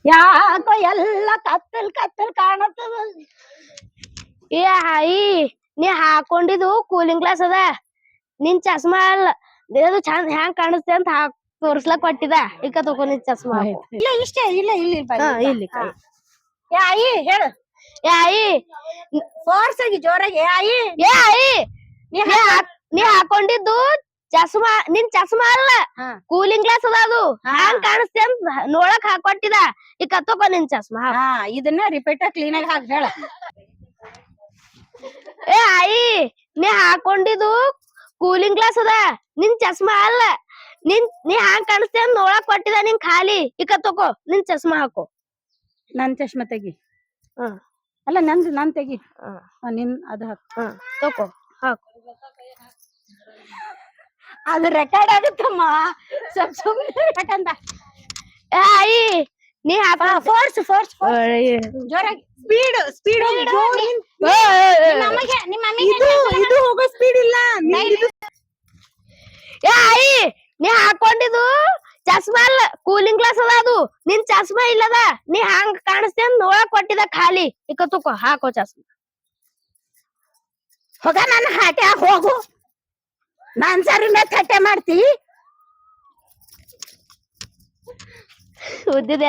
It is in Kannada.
ಯಾಕೋ ಎಲ್ಲ ಕತ್ತಲ್ ಕತ್ತಲ್ ಕಾಣತ್ತದ. ಏ ಹಾಯಿ, ನೀ ಹಾಕೊಂಡಿದ್ದು ಕೂಲಿಂಗ್ ಗ್ಲಾಸ್ ಅದ, ನಿನ್ ಚಸ್ಮಾ ಅಲ್ಲ. ಅದು ಚಂದ ಹ್ಯಾಂಗ್ ಕಾಣಿಸ್ತೆ ಅಂತ ತೋರ್ಸ್ಲಕ್ ಕೊಟ್ಟಿದ. ಈಗ ತಗೋ ನಿನ್ ಚಸ್ಮಾ. ಇಲ್ಲ ಇಷ್ಟೇ, ಇಲ್ಲ ಇಲ್ಲಿ ಇಲ್ಲಿ ಏ ಆಯಿ ಹೇಳು. ಏ ಆಯಿ ಫೋರ್ಸ್ ಆಗಿ ಜೋರಾಗಿ. ಏ ಆಯಿ, ಏ ಆಯಿ, ನೀ ಹಾಕೊಂಡಿದ್ದು ಚಸ್ಮಾ, ನಿನ್ ಚಸ್ಮಾ ಅಲ್ಲ, ಕೂಲಿಂಗ್ ಗ್ಲಾಸ್ ಅದ. ಅದು ಹ್ಯಾಂಗ್ ಕಾಣಿಸ್ತೆ ಅಂತ ನೋಡಕ್ ಹಾಕೊಟ್ಟಿದ. ಈಗ ತಗೋ ನಿನ್ ಚಸ್ಮಾ. ಇದನ್ನ ರಿಪೀಟ್ ಕ್ಲೀನ್ ಆಗಿ ಹಾಕ್ ಹೇಳ. ಏ ಆಯಿ, ನೀ ಹಾಕೊಂಡಿದ್ದು ಕೂಲಿಂಗ್ ಗ್ಲಾಸ್ ಅದ, ನಿನ್ ಚಸ್ಮಾ ಅಲ್ಲ. ನೀ ಹ್ಯಾಂಗ್ ಕಾಣಿಸ್ತೆ ಅಂತ ನೋಡಕ್ ಕೊಟ್ಟಿದ ನಿನ್ ಖಾಲಿ. ಈಗ ತಗೋ ನಿನ್ ಚಸ್ಮಾ ಹಾಕೋ. ನನ್ ಚಸ್ಮಾ ತೆಗಿ. ಅಲ್ಲ ನಂದು ನಾನ್ ತೆಗಿ. ನಿನ್ ಅದು ಹಾಕ. ತಗೋ ಹಾಕು. ಅದು ರೆಕಾರ್ಡ್ ಆಗುತ್ತಮ್ಮ. ಸುಮ್ಮನೆ ಆಯಿ, ನೀ ಫೋರ್ಸ್ ಫೋರ್ಸ್ ಜೋರಾಗಿ ಸ್ಪೀಡ್ ಸ್ಪೀಡ್. ಇದು ಹೋಗೋ ಸ್ಪೀಡ್ ಇಲ್ಲ. ಏ ಆಯಿ, ನೀ ಹಾಕೊಂಡಿದ್ದು ಚಸ್ಮಾ ಅಲ್ಲ, ಕೂಲಿಂಗ್ ಗ್ಲಾಸ್ ಅದ. ಅದು ನಿನ್ ಚಸ್ಮಾ ಇಲ್ಲದ. ನೀ ಹಂಗ ಕಾಣಿಸ್ತೆ ಅಂತ ನೋಡಕ್ ಕೊಟ್ಟಿದ ಖಾಲಿ. ಈಗ ತಗೋ ಹಾಕೋ ಚಸ್ಮಾ. ಹೋಗ ನನ್ನ ಹಾಟೆ ಹೋಗು. ನಾನ್ ಸರಿ ಥಟ್ಟೆ ಮಾಡ್ತಿ. ಉದ್ದಿದ